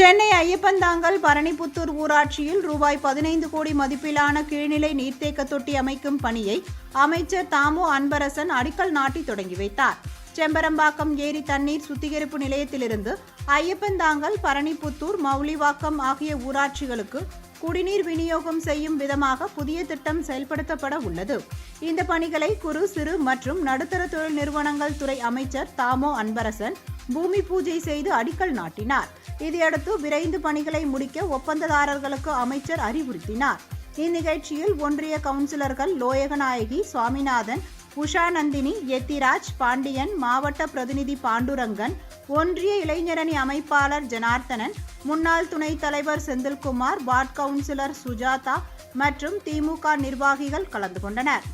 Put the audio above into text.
சென்னை ஐயப்பந்தாங்கல் பரணிப்புத்தூர் ஊராட்சியில் ரூபாய் 15 கோடி மதிப்பிலான கீழ்நிலை நீர்த்தேக்க தொட்டி அமைக்கும் பணியை அமைச்சர் தாமோ அன்பரசன் அடிக்கல் நாட்டி தொடங்கி வைத்தார். செம்பரம்பாக்கம் ஏரி தண்ணீர் சுத்திகரிப்பு நிலையத்திலிருந்து ஐயப்பந்தாங்கல், பரணிப்புத்தூர், மவுலிவாக்கம் ஆகிய ஊராட்சிகளுக்கு குடிநீர் விநியோகம் செய்யும் விதமாக புதிய திட்டம் செயல்படுத்தப்பட உள்ளது. இந்த பணிகளை குறு, சிறு மற்றும் நடுத்தர தொழில் நிறுவனங்கள் துறை அமைச்சர் தாமோ அன்பரசன் பூமி பூஜை செய்து அடிக்கல் நாட்டினார். இதையடுத்து விரைந்து பணிகளை முடிக்க ஒப்பந்ததாரர்களுக்கு அமைச்சர் அறிவுறுத்தினார். இந்நிகழ்ச்சியில் ஒன்றிய கவுன்சிலர்கள் லோயகநாயகி, சுவாமிநாதன், உஷா நந்தினி, எத்திராஜ், பாண்டியன், மாவட்ட பிரதிநிதி பாண்டுரங்கன், ஒன்றிய இளைஞரணி அமைப்பாளர் ஜனார்த்தனன், முன்னாள் துணைத் தலைவர் செந்தில்குமார், வார்டு கவுன்சிலர் சுஜாதா மற்றும் திமுக நிர்வாகிகள் கலந்து கொண்டனர்.